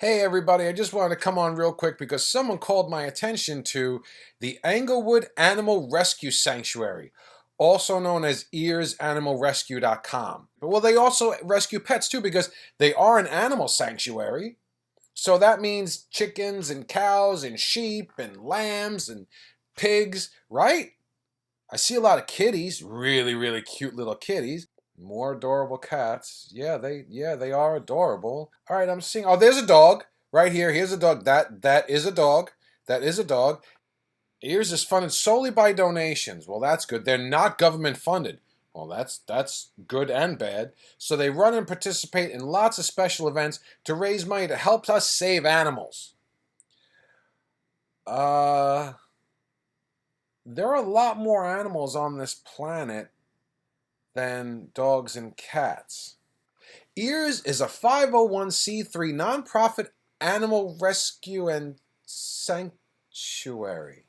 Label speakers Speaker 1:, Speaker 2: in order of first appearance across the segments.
Speaker 1: Hey everybody, I just wanted to come on real quick because someone called my attention to the Englewood Animal Rescue Sanctuary, also known as earsanimalrescue.com. Well, they also rescue pets too because they are an animal sanctuary. So that means chickens and cows and sheep and lambs and pigs, right? I see a lot of kitties, really cute little kitties. More adorable cats. Yeah, they are adorable. All right, I'm seeing. Oh, there's a dog right here. Here's a dog. That is a dog. That is a dog. Ears is funded solely by donations. Well, that's good. They're not government funded. Well, that's good and bad. So they run and participate in lots of special events to raise money to help us save animals. There are a lot more animals on this planet than dogs and cats. EARS is a 501c3 nonprofit animal rescue and sanctuary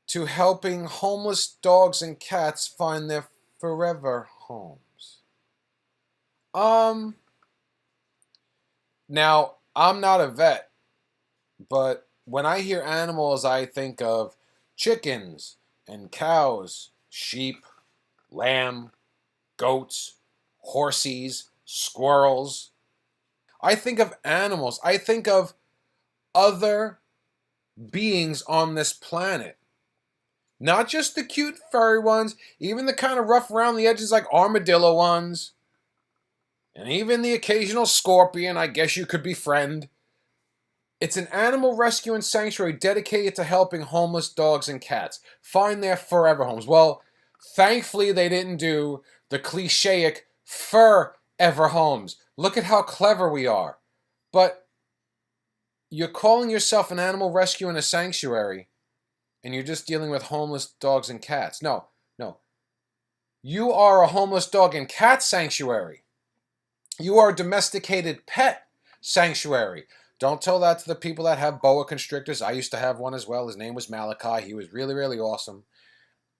Speaker 1: to helping homeless dogs and cats find their forever homes. Now, I'm not a vet, but when I hear animals, I think of chickens and cows, sheep, lamb, goats, horses, squirrels. I think of animals. I think of other beings on this planet. Not just the cute furry ones, even the kind of rough around the edges like armadillo ones. And even the occasional scorpion I guess you could befriend. It's an animal rescue and sanctuary dedicated to helping homeless dogs and cats find their forever homes. Well, thankfully they didn't do the clichéic forever homes. Look at how clever we are. But you're calling yourself an animal rescue and a sanctuary, and you're just dealing with homeless dogs and cats. No. You are a homeless dog and cat sanctuary. You are a domesticated pet sanctuary. Don't tell that to the people that have boa constrictors. I used to have one as well. His name was Malachi. He was really awesome.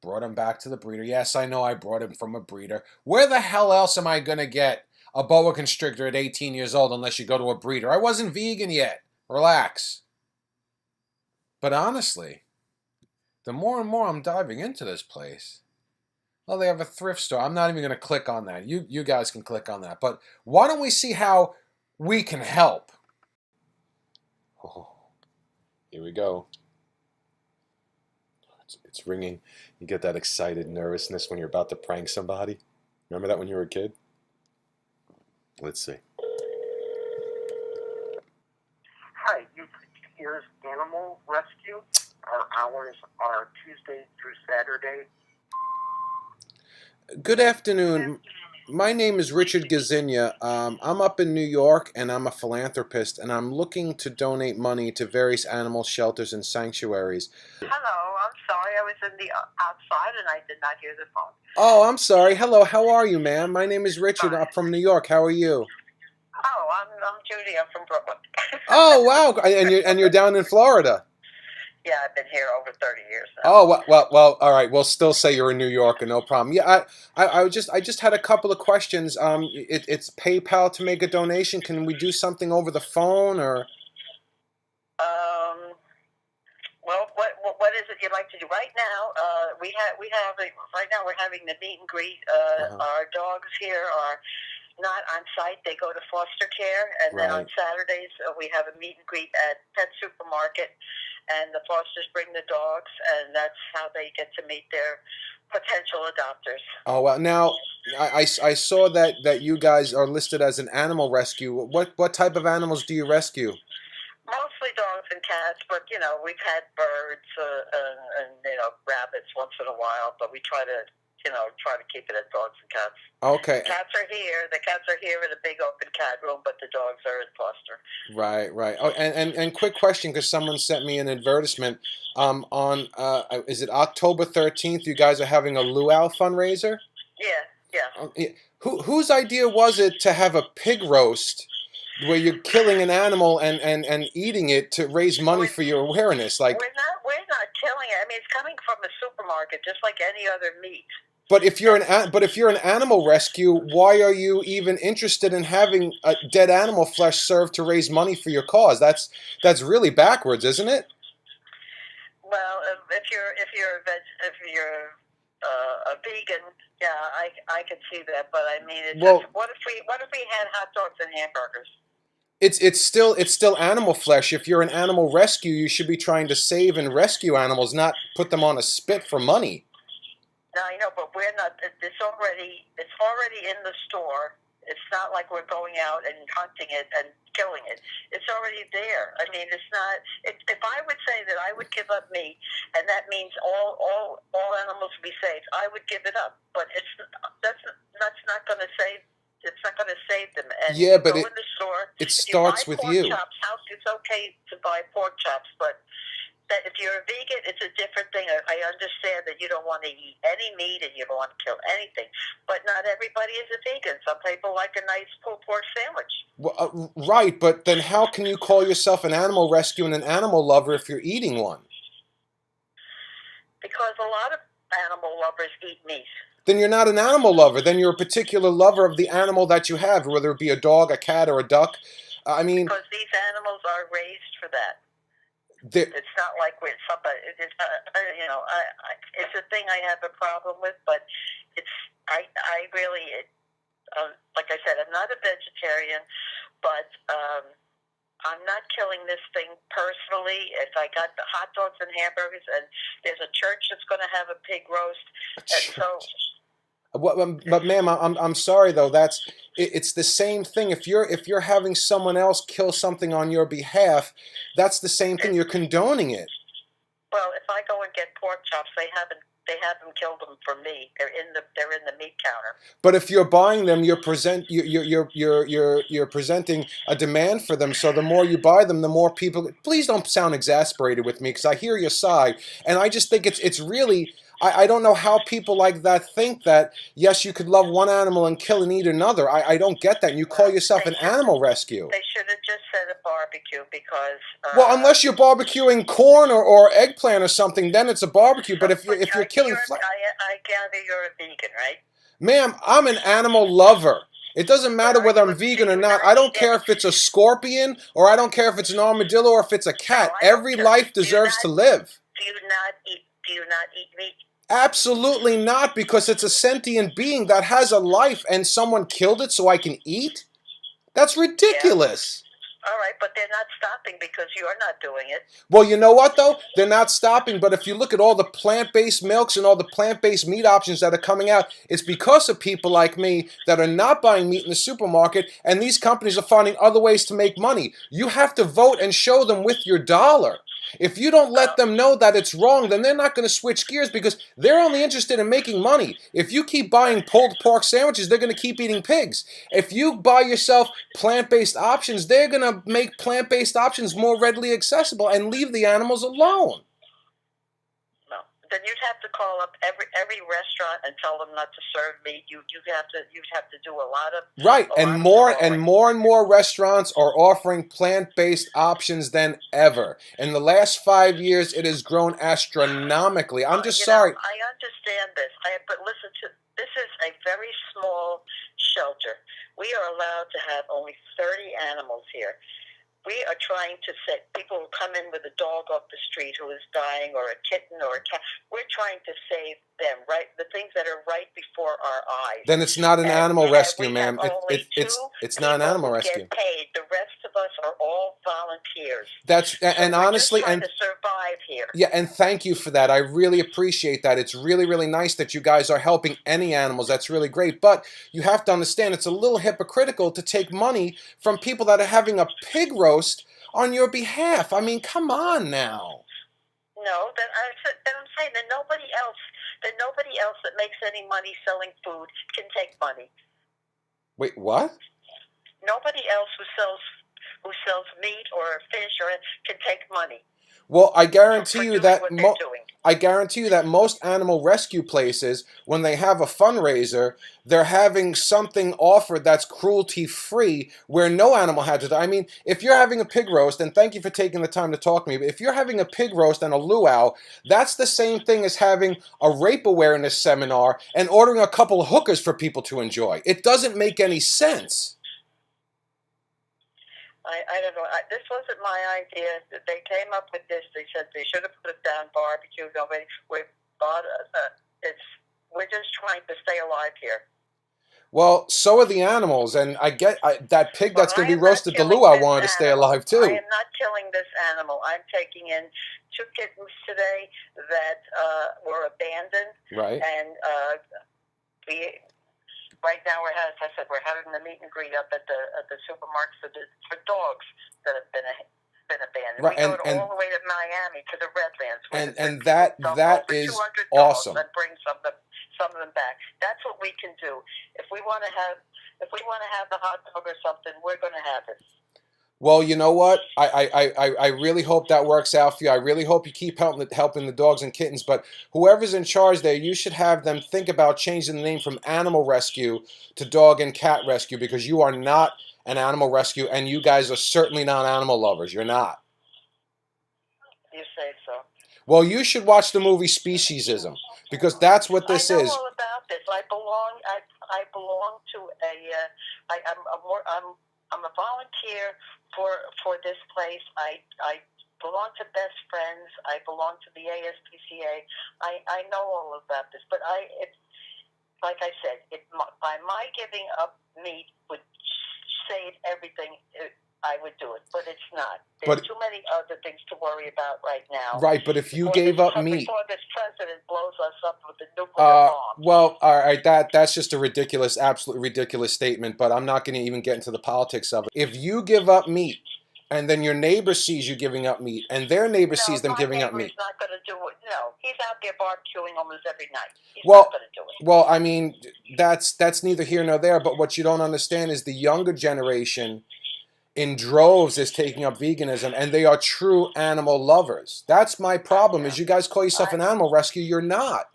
Speaker 1: Brought him back to the breeder. Yes, I know I brought him from a breeder. Where the hell else am I going to get a boa constrictor at 18 years old unless you go to a breeder? I wasn't vegan yet. Relax. But honestly, the more and more I'm diving into this place, well, they have a thrift store. I'm not even going to click on that. You guys can click on that. But why don't we see how we can help? Oh, here we go. It's ringing. You get that excited nervousness when you're about to prank somebody. Remember that when you were a kid? Let's see.
Speaker 2: Hi, here's Animal Rescue. Our hours are Tuesday through Saturday.
Speaker 1: Good afternoon. My name is Richard Gazinia. I'm up in New York, and I'm a philanthropist, and I'm looking to donate money to various animal shelters and sanctuaries.
Speaker 2: Hello, I'm sorry. I was in the outside and I did not hear the phone.
Speaker 1: Oh, I'm sorry. Hello, how are you, ma'am? My name is Richard. I'm from New York. How are you?
Speaker 2: Oh, I'm Judy. I'm from Brooklyn.
Speaker 1: Oh, wow. And you're down in Florida.
Speaker 2: Yeah, I've been here over 30 years now.
Speaker 1: Oh, well, all right. We'll still say you're in New York, no problem. Yeah, I just had a couple of questions. It's PayPal to make a donation. Can we do something over the phone or?
Speaker 2: Well, what is it you'd like to do right now? Right now we're having the meet and greet. Our dogs here are not on site. They go to foster care, and then on Saturdays we have a meet and greet at Pet Supermarket. And the fosters bring the dogs, and that's how they get to meet their potential adopters.
Speaker 1: Oh, well, now I saw that you guys are listed as an animal rescue. What type of animals do you rescue?
Speaker 2: Mostly dogs and cats, but we've had birds and rabbits once in a while. But we try to keep it at dogs and cats.
Speaker 1: Okay.
Speaker 2: The cats are here in a big open cat room, but the dogs are in foster.
Speaker 1: Right. Oh, and quick question, because someone sent me an advertisement. On is it October 13th? You guys are having a luau fundraiser.
Speaker 2: Yeah.
Speaker 1: Whose idea was it to have a pig roast where you're killing an animal and eating it to raise money for your awareness? Like
Speaker 2: we're not killing it. I mean, it's coming from a supermarket, just like any other meat.
Speaker 1: But if you're an animal rescue, why are you even interested in having a dead animal flesh served to raise money for your cause? That's really backwards, isn't it?
Speaker 2: Well, if you're a vegan, yeah, I could see that. But I mean, it's
Speaker 1: Well,
Speaker 2: just, what if we had hot dogs and hamburgers?
Speaker 1: it's still animal flesh. If you're an animal rescue, you should be trying to save and rescue animals, not put them on a spit for money.
Speaker 2: No, I know, but we're not. It's already in the store. It's not like we're going out and hunting it and killing it. It's already there. I mean, it's not. If I would say that I would give up meat, and that means all animals will be saved, I would give it up. But that's not going to save. It's not going to save them. And
Speaker 1: Yeah,
Speaker 2: you
Speaker 1: but
Speaker 2: go in the store.
Speaker 1: it
Speaker 2: If you buy
Speaker 1: starts with
Speaker 2: pork
Speaker 1: you.
Speaker 2: chops, it's okay to buy pork chops, but that if you're a vegan, it's a different thing. I understand that you don't want to eat any meat and you don't want to kill anything, but not everybody is a vegan. Some people like a nice pulled pork sandwich.
Speaker 1: Well, right, but then how can you call yourself an animal rescue and an animal lover if you're eating one?
Speaker 2: Because a lot of animal lovers eat meat.
Speaker 1: Then you're not an animal lover. Then you're a particular lover of the animal that you have, whether it be a dog, a cat, or a duck. I mean,
Speaker 2: because these animals are raised for that. It's not like with somebody. It's a thing I have a problem with, but I really like I said, I'm not a vegetarian, but I'm not killing this thing personally. If I got the hot dogs and hamburgers, and there's a church that's going to have a pig roast, and so.
Speaker 1: But ma'am, I'm sorry though. It's the same thing. If you're having someone else kill something on your behalf, that's the same thing. You're condoning it.
Speaker 2: Well, if I go and get pork chops, they haven't killed them for me. They're in the meat counter.
Speaker 1: But if you're buying them, you're presenting a demand for them. So the more you buy them, the more people. Please don't sound exasperated with me because I hear your side, and I just think it's really. I don't know how people like that think that, yes, you could love one animal and kill and eat another. I don't get that. And you call yourself an animal rescue.
Speaker 2: They should have just said a barbecue because...
Speaker 1: well, unless you're barbecuing corn or eggplant or something, then it's a barbecue. But if you're killing...
Speaker 2: I gather you're a vegan, right?
Speaker 1: Ma'am, I'm an animal lover. It doesn't matter whether I'm vegan or not. I don't care if it's a scorpion or I don't care if it's an armadillo or if it's a cat. Every life deserves to live.
Speaker 2: Do you not eat meat?
Speaker 1: Absolutely not, because it's a sentient being that has a life and someone killed it so I can eat? That's ridiculous.
Speaker 2: Yeah. All right, but they're not stopping because you're not doing it.
Speaker 1: Well, you know what, though? They're not stopping, but if you look at all the plant-based milks and all the plant-based meat options that are coming out, it's because of people like me that are not buying meat in the supermarket, and these companies are finding other ways to make money. You have to vote and show them with your dollar. If you don't let them know that it's wrong, then they're not going to switch gears because they're only interested in making money. If you keep buying pulled pork sandwiches, they're going to keep eating pigs. If you buy yourself plant-based options, they're going to make plant-based options more readily accessible and leave the animals alone.
Speaker 2: No, then you'd have to call up every restaurant and tell them not to serve meat. You'd have to do a lot of
Speaker 1: and more restaurants are offering plant-based options than ever. In the last 5 years, it has grown astronomically. I'm just sorry.
Speaker 2: I understand this, but listen to this is a very small shelter. We are allowed to have only 30 animals here. We are trying to set people who come in with a dog off the street who is dying, or a kitten or a cat. We're trying to save them, right? The things that are right before our eyes.
Speaker 1: Then it's not an animal rescue, ma'am. It's not an animal rescue.
Speaker 2: Get paid. The rest of us are all volunteers.
Speaker 1: And honestly,
Speaker 2: we're just trying to survive here.
Speaker 1: Yeah, and thank you for that. I really appreciate that. It's really, really nice that you guys are helping any animals. That's really great. But you have to understand, it's a little hypocritical to take money from people that are having a pig roast on your behalf. I mean, come on now.
Speaker 2: No, then I'm saying that nobody else that makes any money selling food can take money.
Speaker 1: Wait, what?
Speaker 2: Nobody else who sells meat or fish or can take money.
Speaker 1: Well, I
Speaker 2: for
Speaker 1: guarantee you
Speaker 2: doing
Speaker 1: that
Speaker 2: what they're doing.
Speaker 1: I guarantee you that most animal rescue places, when they have a fundraiser, they're having something offered that's cruelty-free, where no animal had to die. I mean, if you're having a pig roast, and thank you for taking the time to talk to me, but if you're having a pig roast and a luau, that's the same thing as having a rape awareness seminar and ordering a couple of hookers for people to enjoy. It doesn't make any sense.
Speaker 2: I don't know. This wasn't my idea. They came up with this. They said they should have put it down barbecue. Nobody. We're just trying to stay alive here.
Speaker 1: Well, so are the animals, and I get that pig that's going to be roasted the
Speaker 2: killing
Speaker 1: luau
Speaker 2: this
Speaker 1: wanted to stay
Speaker 2: animal.
Speaker 1: alive too.
Speaker 2: I am not killing this animal. I'm taking in 2 kittens today that were abandoned,
Speaker 1: Right.
Speaker 2: and right now as I said, we're having the meet and greet up at the supermarket for dogs that have been abandoned.
Speaker 1: Right,
Speaker 2: we go all the way to Miami to the Redlands,
Speaker 1: and that is awesome.
Speaker 2: And bring some of them back. That's what we can do. If we want to have the hot dog or something, we're going to have it.
Speaker 1: Well, you know what? I really hope that works out for you. I really hope you keep helping the dogs and kittens. But whoever's in charge there, you should have them think about changing the name from Animal Rescue to Dog and Cat Rescue, because you are not an animal rescue, and you guys are certainly not animal lovers. You're not.
Speaker 2: You say so.
Speaker 1: Well, you should watch the movie Speciesism, because that's what this is.
Speaker 2: I know all about this. I belong to I'm a volunteer for this place. I belong to Best Friends. I belong to the ASPCA. I know all about this, but like I said, by my giving up meat would save everything. I would do it, but it's not. There's too many other things to worry about right now.
Speaker 1: Right, but if you gave up meat...
Speaker 2: Before this president blows us up with a nuclear bomb.
Speaker 1: Well, all right, that's just a ridiculous, absolutely ridiculous statement, but I'm not going to even get into the politics of it. If you give up meat, and then your neighbor sees you giving up meat, and their neighbor sees them giving up meat...
Speaker 2: He's not going to do it. No, he's out there barbecuing almost every night. He's
Speaker 1: not
Speaker 2: going to do it.
Speaker 1: Well, I mean, that's neither here nor there, but what you don't understand is the younger generation... in droves is taking up veganism, and they are true animal lovers. That's my problem, is you guys call yourself an animal rescue. You're not.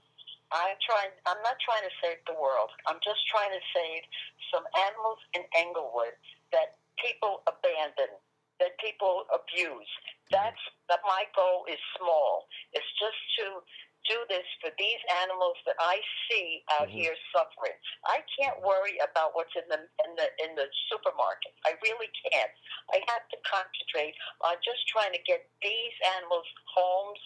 Speaker 2: I'm not trying to save the world. I'm just trying to save some animals in Englewood that people abandon, that people abuse. That my goal is small. It's just to do this for these animals that I see out here suffering. I can't worry about what's in the supermarket. I really can't. I have to concentrate on just trying to get these animals homes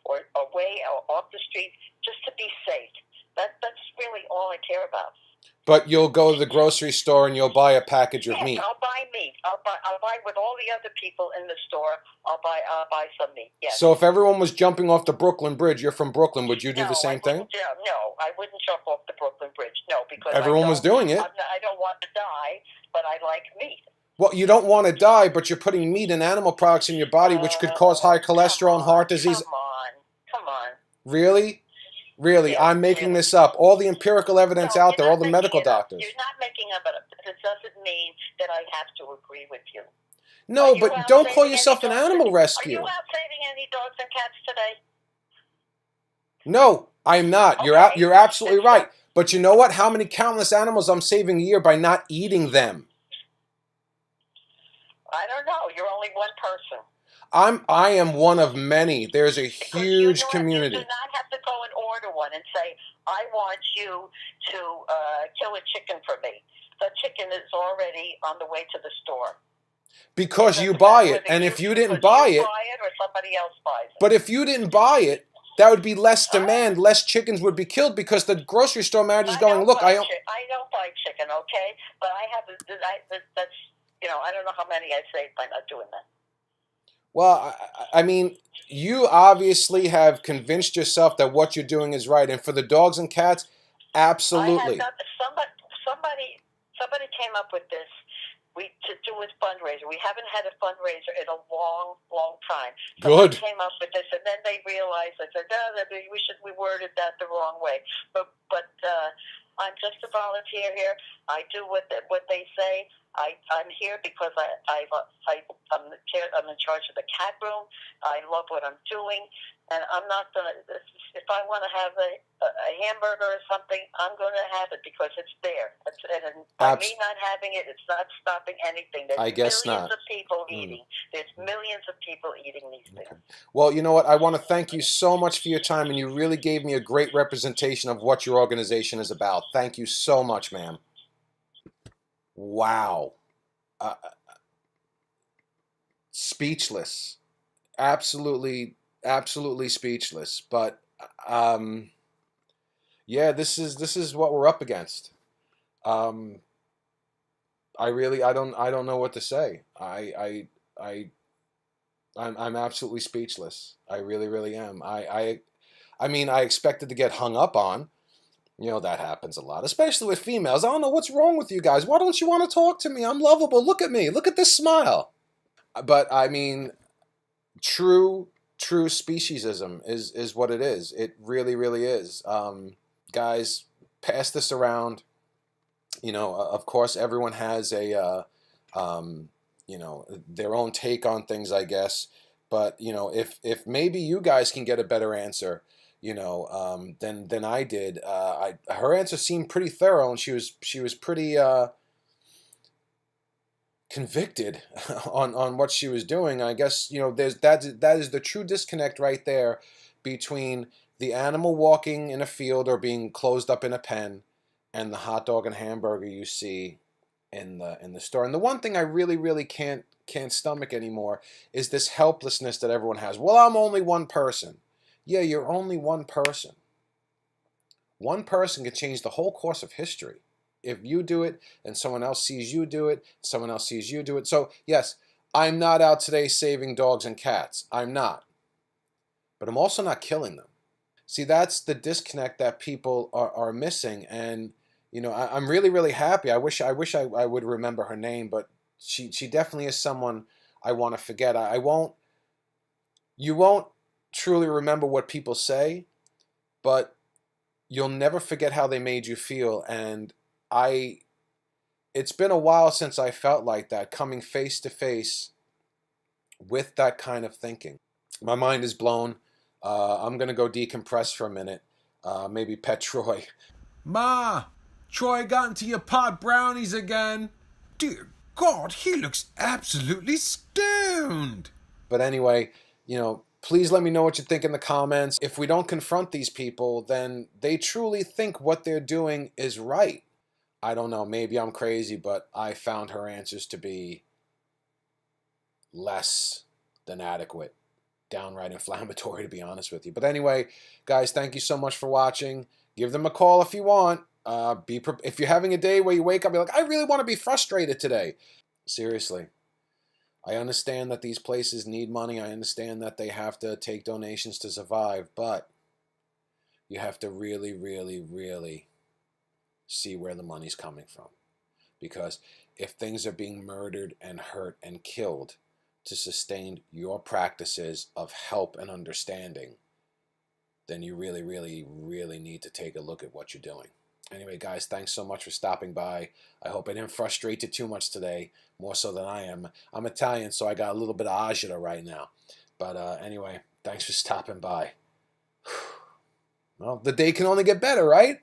Speaker 2: or away or off the street, just to be safe. That's really all I care about.
Speaker 1: But you'll go to the grocery store and you'll buy a package of meat.
Speaker 2: I'll buy meat. I'll buy with all the other people in the store. I'll buy some meat. Yes.
Speaker 1: So if everyone was jumping off the Brooklyn Bridge, you're from Brooklyn, would you do the same thing?
Speaker 2: No, I wouldn't jump off the Brooklyn Bridge. No, because
Speaker 1: everyone was doing it.
Speaker 2: I don't want to die, but I like meat.
Speaker 1: Well, you don't want to die, but you're putting meat and animal products in your body, which could cause high cholesterol and heart disease.
Speaker 2: Come on.
Speaker 1: Really? Really, yeah, I'm making this up. All the empirical evidence out there, all the medical doctors.
Speaker 2: You're not making up it. It doesn't mean that I have to agree with you.
Speaker 1: No, but don't call yourself an animal rescue.
Speaker 2: Are you out saving any dogs and cats today?
Speaker 1: No, I'm not. Okay. You're absolutely right. But you know what? How many countless animals I'm saving a year by not eating them?
Speaker 2: I don't know. You're only one person.
Speaker 1: I am one of many. There's a huge community.
Speaker 2: You do not have to go and order one and say, I want you to kill a chicken for me. The chicken is already on the way to the store.
Speaker 1: Because you buy it, and if you didn't buy it,
Speaker 2: or somebody else buys it.
Speaker 1: But if you didn't buy it, that would be less demand. Less chickens would be killed because the grocery store manager is going, look, I don't
Speaker 2: buy chicken, okay? But I have that's I don't know how many I saved by not doing that.
Speaker 1: Well, I mean, you obviously have convinced yourself that what you're doing is right, and for the dogs and cats, absolutely.
Speaker 2: Somebody came up with this. To do with fundraiser. We haven't had a fundraiser in a long, long time.
Speaker 1: Good.
Speaker 2: Somebody came up with this, and then they realized that we worded that the wrong way. But I'm just a volunteer here. I do what they say. I'm here because I'm in charge of the cat room. I love what I'm doing, and I'm not gonna. If I want to have a hamburger or something, I'm going to have it because it's there. And by me not having it, it's not stopping anything. There's
Speaker 1: I guess
Speaker 2: millions
Speaker 1: not.
Speaker 2: of people eating. There's millions of people eating these things.
Speaker 1: Okay. Well, you know what? I want to thank you so much for your time, and you really gave me a great representation of what your organization is about. Thank you so much, ma'am. Wow. Speechless. Absolutely, absolutely speechless. But yeah, this is what we're up against. I don't know what to say. I'm absolutely speechless. I really am. I mean, I expected to get hung up on. You know, that happens a lot, especially with females. I don't know what's wrong with you guys. Why don't you want to talk to me? I'm lovable. Look at me. Look at this smile. But I mean, true speciesism is what it is. It really is. Guys, pass this around. You know, of course, everyone has a you know, their own take on things, I guess. But you know, if maybe you guys can get a better answer, you know, than I did. Her answer seemed pretty thorough, and she was pretty convicted on what she was doing. I guess, you know, that is the true disconnect right there between the animal walking in a field or being closed up in a pen and the hot dog and hamburger you see in the store. And the one thing I really can't stomach anymore is this helplessness that everyone has. Well, I'm only one person. Yeah, you're only one person. One person can change the whole course of history. If you do it and someone else sees you do it, someone else sees you do it. So yes, I'm not out today saving dogs and cats. I'm not. But I'm also not killing them. See, that's the disconnect that people are missing. And you know, I'm really happy. I wish I would remember her name, but she definitely is someone I want to forget. I won't. You won't truly remember what people say, but you'll never forget how they made you feel. And it's been a while since I felt like that, coming face to face with that kind of thinking. My mind is blown. I'm going to go decompress for a minute. Maybe pet Troy.
Speaker 3: Ma, Troy got into your pot brownies again. Dear God, he looks absolutely stoned.
Speaker 1: But anyway, you know, please let me know what you think in the comments. If we don't confront these people, then they truly think what they're doing is right. I don't know, maybe I'm crazy, but I found her answers to be less than adequate. Downright inflammatory, to be honest with you. But anyway, guys, thank you so much for watching. Give them a call if you want. If you're having a day where you wake up, you're like, I really want to be frustrated today. Seriously. I understand that these places need money. I understand that they have to take donations to survive. But you have to really see where the money's coming from. Because if things are being murdered and hurt and killed to sustain your practices of help and understanding, then you really need to take a look at what you're doing. Anyway, guys, thanks so much for stopping by. I hope I didn't frustrate you too much today, more so than I am. I'm Italian, so I got a little bit of agita right now. But anyway, thanks for stopping by. Well, the day can only get better, right?